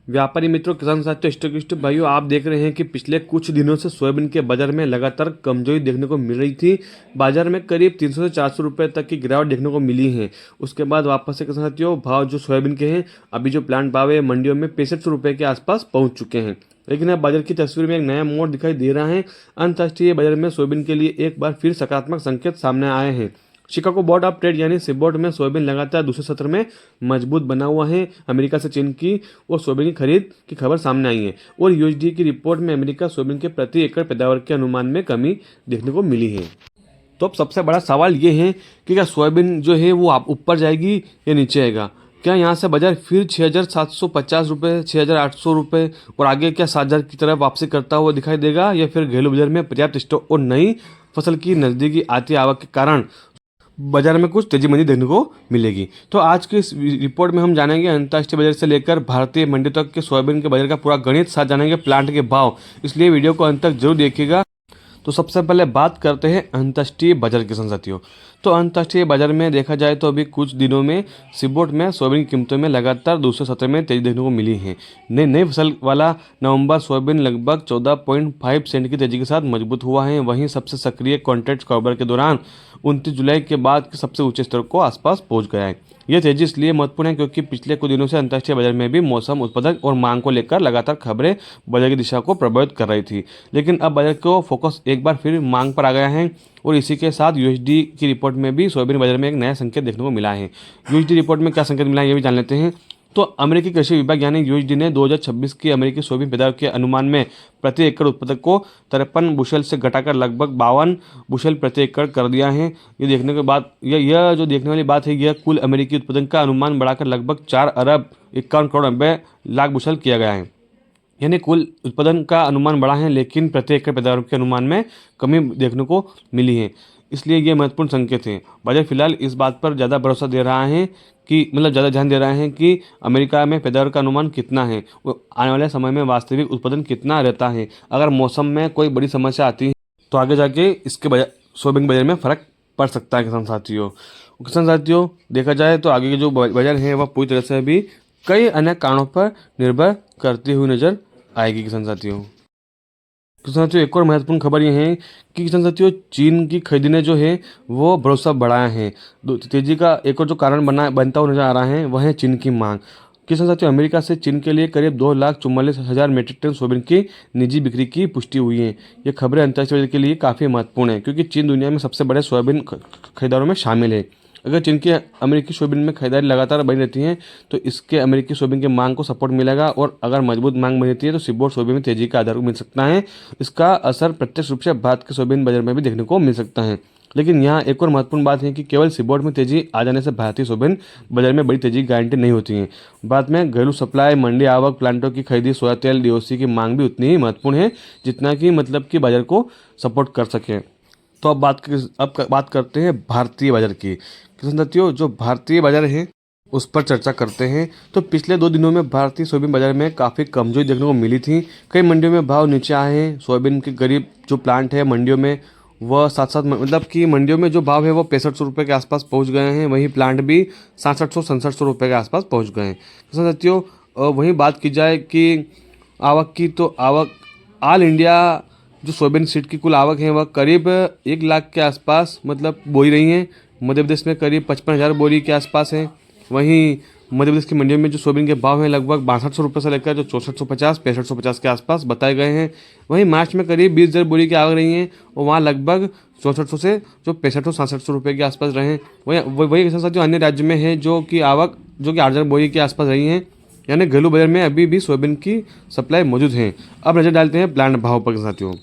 व्यापारी मित्रों, किसान साथियों, स्टॉकिस्ट भाइयों, आप देख रहे हैं कि पिछले कुछ दिनों से सोयाबीन के बाजार में लगातार कमजोरी देखने को मिल रही थी। बाजार में करीब 300 से 400 रुपए तक की गिरावट देखने को मिली है। उसके बाद वापस से किसान साथियों भाव जो सोयाबीन के हैं, अभी जो प्लांट भाव है मंडियों में 6500 रुपए के आसपास पहुंच चुके हैं। लेकिन अब बाजार की तस्वीर में एक नया मोड़ दिखाई दे रहा है। अंतर्राष्ट्रीय बाजार में सोयाबीन के लिए एक बार फिर सकारात्मक संकेत सामने आए हैं। शिकागो बोर्ड ऑफ ट्रेड यानी सिबोट में सोयाबीन लगातार दूसरे सत्र में मजबूत बना हुआ है। अमेरिका से चीन की और सोयाबीन की खरीद की खबर सामने आई है और यूएसडी की रिपोर्ट में अमेरिका सोयाबीन के प्रति एकड़ पैदावार के अनुमान में कमी देखने को मिली है। तो अब सबसे बड़ा सवाल ये है कि क्या सोयाबीन जो है वो आप ऊपर जाएगी या नीचे आएगा। क्या यहाँ से बाजार फिर 6,750 रुपये, 6,800 रुपये और आगे क्या 7,000 की तरफ वापसी करता हुआ दिखाई देगा, या फिर घरेलू बाजार में पर्याप्त स्टॉक और नई फसल की नज़दीकी आती आवक के कारण बाजार में कुछ तेजी मंदी देखने को मिलेगी। तो आज की इस रिपोर्ट में हम जानेंगे अंतर्राष्ट्रीय बाजार से लेकर भारतीय मंडी तक के सोयाबीन के बाजार का पूरा गणित, साथ जानेंगे प्लांट के भाव। इसलिए वीडियो को अंत तक जरूर देखिएगा। तो सबसे पहले बात करते हैं अंतर्राष्ट्रीय बाजार किसान साथियों। तो अंतर्राष्ट्रीय बाजार में देखा जाए तो अभी कुछ दिनों में सिबोट में सोयाबीन की कीमतों में लगातार दूसरे सत्र में तेजी देखने को मिली है। नई फसल वाला नवंबर सोयाबीन लगभग 14.5 सेंट की तेजी के साथ मजबूत हुआ है। वहीं सबसे सक्रिय कॉन्ट्रैक्ट कारोबार के दौरान 29 जुलाई के बाद के सबसे ऊंचे स्तर को आसपास पहुंच गया है। यह तेजी इसलिए महत्वपूर्ण है क्योंकि पिछले कुछ दिनों से अंतर्राष्ट्रीय बाजार में भी मौसम, उत्पादन और मांग को लेकर लगातार खबरें बाजार की दिशा को प्रभावित कर रही थी। लेकिन अब बाजार को फोकस एक बार फिर मांग पर आ गया है और इसी के साथ यूएसडी की रिपोर्ट में भी सोयाबीन बाजार में एक नया संकेत देखने को मिला है। यूएसडी रिपोर्ट में क्या संकेत मिला है ये भी जान लेते हैं। तो अमेरिकी कृषि विभाग यानी यूएसडी ने 2026 की अमेरिकी सोयाबीन पैदावार के अनुमान में प्रति एकड़ उत्पादक को 53 बुशल से घटाकर लगभग 52 बुशल प्रति एकड़ कर दिया है। ये देखने के बाद यह जो देखने वाली बात है, यह कुल अमेरिकी उत्पादन का अनुमान बढ़ाकर लगभग 4 अरब 51 करोड़ 90 लाख बुशल किया गया है। यानी कुल उत्पादन का अनुमान बढ़ा है, लेकिन प्रति एकड़ पैदावार के अनुमान में कमी देखने को मिली है। इसलिए ये महत्वपूर्ण संकेत है। बाजार फिलहाल इस बात पर ज़्यादा भरोसा दे रहा है कि ज़्यादा ध्यान दे रहा है कि अमेरिका में पैदावार का अनुमान कितना है, वो आने वाले समय में वास्तविक उत्पादन कितना रहता है। अगर मौसम में कोई बड़ी समस्या आती है तो आगे जाके इसके सोयाबीन बाजार में फ़र्क पड़ सकता है। किसान साथियों देखा जाए तो आगे के जो बाजार है वह पूरी तरह से भी कई अन्य कारणों पर निर्भर करती हुई नजर आएगी। किसान साथियों एक और महत्वपूर्ण खबर यह है कि किसान साथियों चीन की खरीदी ने जो है वो भरोसा बढ़ाया है। तेजी का एक और जो कारण बनता हुआ नजर आ रहा है वह है चीन की मांग। किसान साथियों अमेरिका से चीन के लिए करीब 2,44,000 मीट्रिक टन सोयाबीन की निजी बिक्री की पुष्टि हुई है। ये खबरें अंतर्राष्ट्रीय के लिए काफ़ी महत्वपूर्ण है क्योंकि चीन दुनिया में सबसे बड़े सोयाबीन खरीदारों में शामिल है। अगर चीन की अमेरिकी सोयाबीन में खरीदारी लगातार बनी रहती है तो इसके अमेरिकी सोयाबीन की मांग को सपोर्ट मिलेगा और अगर मजबूत मांग बनी रहती है तो सिबोट सोयाबीन में तेजी का आधार मिल सकता है। इसका असर प्रत्यक्ष रूप से भारत के सोयाबीन बाजार में भी देखने को मिल सकता है। लेकिन यहाँ एक और महत्वपूर्ण बात है कि केवल सिबोट में तेजी आ जाने से भारतीय सोयाबीन बाजार में बड़ी तेजी गारंटी नहीं होती है। बाद में घरेलू सप्लाई, मंडी आवक, प्लांटों की खरीदी, सोया तेल, डीओसी की मांग भी उतनी ही महत्वपूर्ण है जितना कि कि बाजार को सपोर्ट कर सके। तो अब बात करते हैं भारतीय बाजार की। किसान साथियों जो भारतीय बाजार है उस पर चर्चा करते हैं। तो पिछले 2 दिनों में भारतीय सोयाबीन बाजार में काफ़ी कमजोरी देखने को मिली थी। कई मंडियों में भाव नीचे आए हैं। सोयाबीन के करीब जो प्लांट है मंडियों में वह साथ कि मंडियों में जो भाव है वो 6500 रुपये के आसपास पहुंच गए हैं। वहीं प्लांट भी 6700 रुपये के आसपास पहुंच गए हैं। किसान साथियों वहीं बात की जाए कि आवक की, तो आवक ऑल इंडिया जो सोयाबीन सीड की कुल आवक है वह करीब 1 लाख के आसपास बोई रही है। मध्य प्रदेश में करीब 55,000 बोरी के आसपास है। वहीं मध्य प्रदेश की मंडियों में जो सोयाबीन के भाव हैं लगभग 6200 रुपये से लेकर जो 6450 6550 के आसपास बताए गए हैं। वहीं मार्च में करीब 20,000 बोरी की आवक रही है और वहाँ लगभग 6400 से जो 6500 रुपये के आसपास रहे हैं। वही के साथ जो अन्य राज्य में है जो कि आवक जो कि 8,000 बोरी के आसपास रही है। यानी घरेलू बाजार में अभी भी सोयाबीन की सप्लाई मौजूद है। अब नजर डालते हैं प्लांट भाव पर साथियों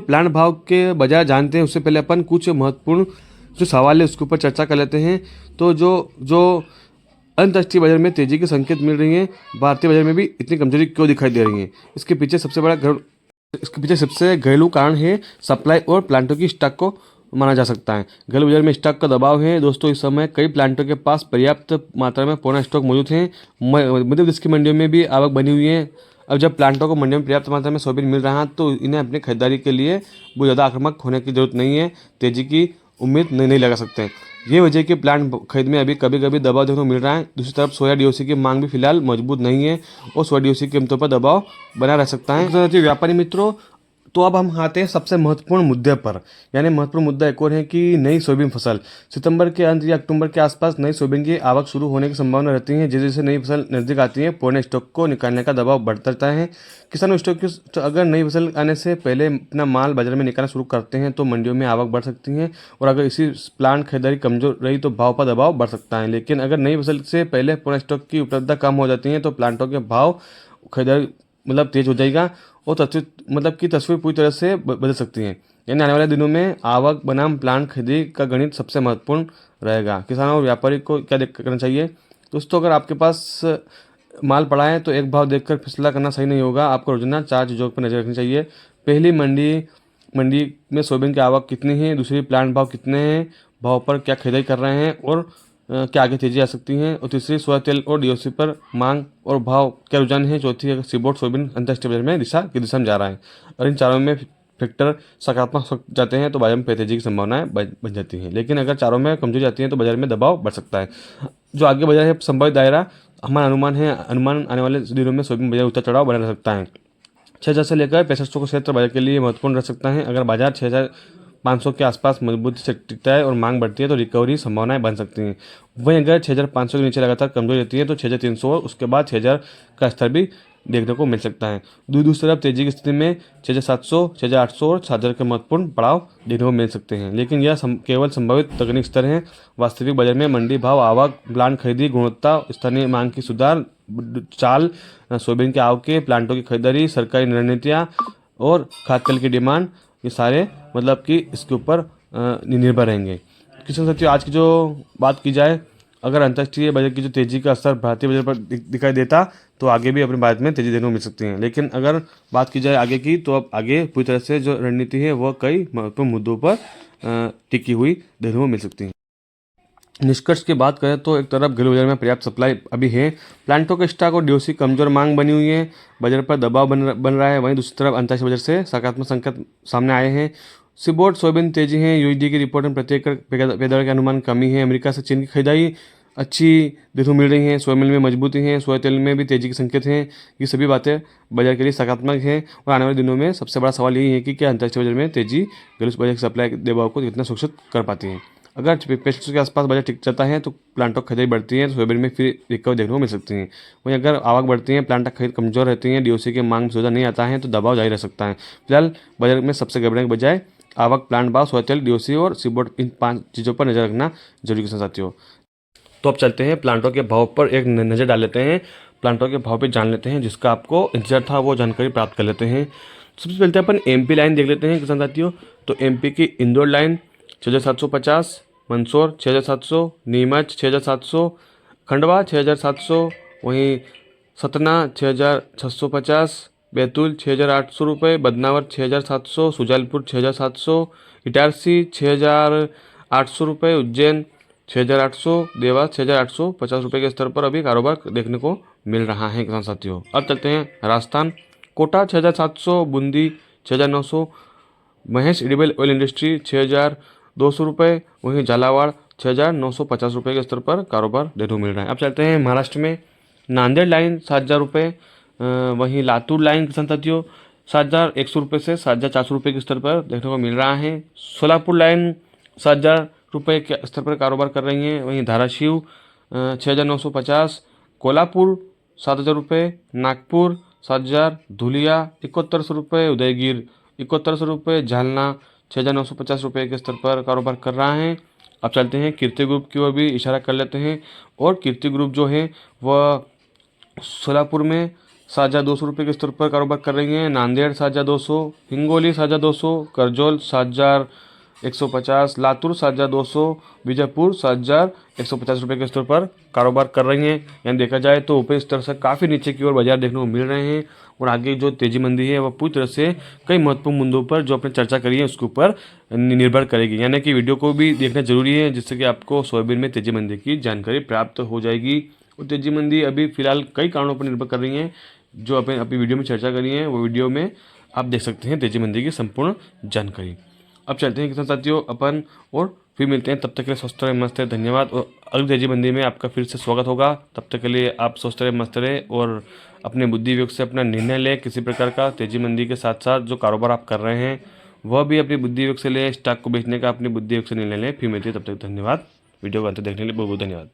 प्लांट भाव के बजाय जानते हैं उससे पहले अपन कुछ महत्वपूर्ण जो सवाल है उसके ऊपर चर्चा कर लेते हैं। तो जो अंतर्राष्ट्रीय बाजार में तेजी के संकेत मिल रही हैं, भारतीय बाजार में भी इतनी कमजोरी क्यों दिखाई दे रही है। इसके पीछे सबसे घरेलू कारण है सप्लाई और प्लांटों की स्टॉक को माना जा सकता है। घरेलू बाजार में स्टॉक का दबाव है दोस्तों। इस समय कई प्लांटों के पास पर्याप्त मात्रा में पूर्ण स्टॉक मौजूद है। मध्य प्रदेश की मंडियों में भी आवक बनी हुई है। अब जब प्लांटों को मंडियों में पर्याप्त मात्रा में सोयाबीन मिल रहा है तो इन्हें अपनी खरीदारी के लिए बहुत ज़्यादा आक्रामक होने की जरूरत नहीं है। तेजी की उम्मीद नहीं लगा सकते हैं। ये वजह कि प्लांट खरीद में अभी कभी कभी दबाव देखने को मिल रहा है। दूसरी तरफ सोया डीओसी की मांग भी फिलहाल मजबूत नहीं है और सोया डीओसी की कीमतों पर दबाव बना रह सकता है। तो व्यापारी मित्रों, तो अब हम आते हैं सबसे महत्वपूर्ण मुद्दे पर। यानी महत्वपूर्ण मुद्दा एक और है कि नई सोयाबीन फसल सितंबर के अंत या अक्टूबर के आसपास नई सोयाबीन की आवक शुरू होने की संभावना रहती है। जैसे जैसे नई फसल नजदीक आती है, पुराने स्टॉक को निकालने का दबाव बढ़ता रहता है। किसानों स्टॉक की तो अगर नई फसल आने से पहले अपना माल बाजार में निकालना शुरू करते हैं तो मंडियों में आवक बढ़ सकती है, और अगर इसी प्लांट खरीदारी कमजोर रही तो भाव पर दबाव बढ़ सकता है। लेकिन अगर नई फसल से पहले पुराने स्टॉक की उपलब्धता कम हो जाती है तो प्लांटों के भाव खरीदारी तेज हो जाएगा और तस्वीर पूरी तरह से बदल सकती है। यानी आने वाले दिनों में आवक बनाम प्लांट खरीदी का गणित सबसे महत्वपूर्ण रहेगा। किसानों और व्यापारी को क्या करना चाहिए दोस्तों? अगर आपके पास माल पड़ा है तो एक भाव देखकर फैसला करना सही नहीं होगा। आपको रोजाना 4 चीज़ों पर नजर रखनी चाहिए। पहली, मंडी में सोयाबीन की आवक कितनी है। दूसरी, प्लांट भाव कितने हैं, भाव पर क्या खरीदारी कर रहे हैं और क्या आगे तेजी आ सकती है। और तीसरी, सोया तेल और डीओसी पर मांग और भाव क्या रुझान है। चौथी, अगर सीबोर्ड सोयाबीन अंतर्राष्ट्रीय बाजार में दिशा में जा रहा है। और इन चारों में फैक्टर सकारात्मक हो जाते हैं तो बाजार में तेजी की संभावनाएं बन जाती हैं। लेकिन अगर चारों में कमजोरी आती है तो बाजार में दबाव बढ़ सकता है। जो आगे बाजार है संभावित दायरा, हमारा अनुमान आने वाले दिनों में सोयाबीन बाजार उतार चढ़ाव बना रह सकता है। 6,000 से लेकर 6500 का क्षेत्र बाजार के लिए महत्वपूर्ण रह सकता है। अगर बाजार 6,500 के आसपास मजबूती से टिकता है और मांग बढ़ती है तो रिकवरी संभावनाएं बन सकती हैं। वहीं अगर 6,500 के नीचे लगातार कमजोरी रहती है तो 6,300 और उसके बाद 6,000 का स्तर भी देखने को मिल सकता है। दूसरी तरफ तेजी की स्थिति में 6,700, 6,800 और 7,000 के महत्वपूर्ण पड़ाव देखने को मिल सकते हैं। लेकिन यह केवल संभावित तकनीक स्तर है। वास्तविक बाजार में मंडी भाव, आवक, प्लांट खरीदी, गुणवत्ता, स्थानीय मांग की सुधार चाल, सोयाबीन के आवक, प्लांटों की खरीदारी, सरकारी रणनीतियाँ और खाद्य तेल की डिमांड, ये सारे कि इसके ऊपर निर्भर रहेंगे। किसान साथियों, आज की जो बात की जाए, अगर अंतर्राष्ट्रीय बाजार की जो तेजी का असर भारतीय बाजार पर दिखाई देता तो आगे भी अपने भारत में तेजी देखने को मिल सकती है। लेकिन अगर बात की जाए आगे की, तो अब आगे पूरी तरह से जो रणनीति है वह कई महत्वपूर्ण मुद्दों पर टिकी हुई देखने को मिल सकती है। निष्कर्ष की बात करें तो एक तरफ घरेलू बाजार में पर्याप्त सप्लाई अभी है, प्लांटों के स्टॉक और डीओसी कमजोर मांग बनी हुई है, बाजार पर दबाव बन रहा है। वहीं दूसरी तरफ अंतर्राष्ट्रीय बाजार से सकारात्मक संकेत सामने आए हैं। सीबोर्ड सोयाबीन तेजी है, यूएसडी की रिपोर्ट में प्रत्येक पैदावार के अनुमान कमी है। अमेरिका से चीन की खरीदारी अच्छी देखने को मिल रही है। सोया मिल में मजबूती है, सोया तेल में भी तेजी के संकेत हैं। ये सभी बातें बाजार के लिए सकारात्मक है और आने वाले दिनों में सबसे बड़ा सवाल यही है कि क्या अंतर्राष्ट्रीय बाजार में तेजी घरेलू बाजार की सप्लाई दबाव को कितना सुरक्षित कर पाती है। अगर 6500 के आसपास बाजार टिक जाता है तो प्लांटों की खरीदारी बढ़ती है तो सोयाबीन में फिर रिकवरी देखने को मिल सकती है। वहीं अगर आवक बढ़ती है, प्लांट खरीद कमजोर रहती है, डीओसी की मांग में सुधार नहीं आता है तो दबाव जारी रह सकता है। फिलहाल बाजार में सबसे घबराने के बजाय आवक, प्लांट भाव, सोया तेल, डीओसी और सीबोर्ड, इन 5 चीज़ों पर नजर रखना जरूरी है साथियों। तो अब चलते हैं प्लांटों के भाव पर एक नज़र डाल लेते हैं, प्लांटों के भाव पे जान लेते हैं, जिसका आपको इंतजार था वो जानकारी प्राप्त कर लेते हैं। सबसे पहले अपन एमपी लाइन देख लेते हैं किसान साथियों। तो एमपी की इंदौर लाइन 6,750, मंदसौर 6,700, नीमच 6,700, खंडवा 6,700, वहीं सतना 6,650, बैतूल 6,800 रुपये, बदनावर 6,700, सुजालपुर 6,700, इटारसी 6,800 रुपये, उज्जैन 6,800, देवास 6,850 रुपये के स्तर पर अभी कारोबार देखने को मिल रहा है किसान साथियों। अब चलते हैं Rajasthan. Kota 6,700, Bundi 6,900, Mahesh edible oil industry 6,200 रुपये, वहीं झालावाड़ 6,950 रुपये के स्तर पर कारोबार देखने को मिल रहा है। अब चलते हैं महाराष्ट्र में। नांदेड़ लाइन 7,000 रुपये, वहीं लातूर लाइन किसान साथियों 7,100 रुपये से 7,400 रुपये के स्तर पर देखने को मिल रहा है। सोलापुर लाइन 7,000 रुपये के स्तर पर कारोबार कर रही हैं। वहीं धाराशिव 6,950, कोल्हापुर 7,000 रुपये, नागपुर 7,000, धुलिया 7,100 रुपये, उदयगिर 7,100 रुपये, जालना 6,950 रुपये के स्तर पर कारोबार कर रहा है। अब चलते हैं कीर्ति ग्रुप की ओर भी इशारा कर लेते हैं, और कीर्ति ग्रुप जो है वह सोलापुर में 7,200 रुपये के स्तर पर कारोबार कर रही हैं। नांदेड़ 7,200, हिंगोली 7,200, करजोल 7,150, लातूर 7,200, बीजापुर 7,150 रुपये के स्तर पर कारोबार कर रही हैं। यानी देखा जाए तो ऊपरी स्तर से काफ़ी नीचे की ओर बाजार देखने को मिल रहे हैं, और आगे जो तेजी मंदी है वह पूरी तरह से कई महत्वपूर्ण मुद्दों पर जो आपने चर्चा करी है उसके ऊपर निर्भर करेगी। यानी कि वीडियो को भी देखना जरूरी है, जिससे कि आपको सोयाबीन में तेजी मंदी की जानकारी प्राप्त हो जाएगी। और तेजी मंदी अभी फिलहाल कई कारणों पर निर्भर कर रही है, जो अपने अपनी वीडियो में चर्चा करी है वो वीडियो में आप देख सकते हैं तेजी मंदी की संपूर्ण जानकारी। अब चलते हैं किसान साथियों अपन और फिर मिलते हैं, तब तक के लिए स्वस्थ रहे, मस्त रहे, धन्यवाद। और अगली तेजी मंदी में आपका फिर से स्वागत होगा। तब तक के लिए आप स्वस्थ रहे, मस्त रहे और अपने बुद्धि विवेक से अपना निर्णय लें किसी प्रकार का। तेजी मंदी के साथ साथ जो कारोबार आप कर रहे हैं वह भी अपनी बुद्धि विवेक से लें, स्टॉक को बेचने का अपनी बुद्धि विवेक से निर्णय लें। फिर मिलते हैं, तब तक धन्यवाद। वीडियो को अंत तक देखने के लिए बहुत बहुत धन्यवाद।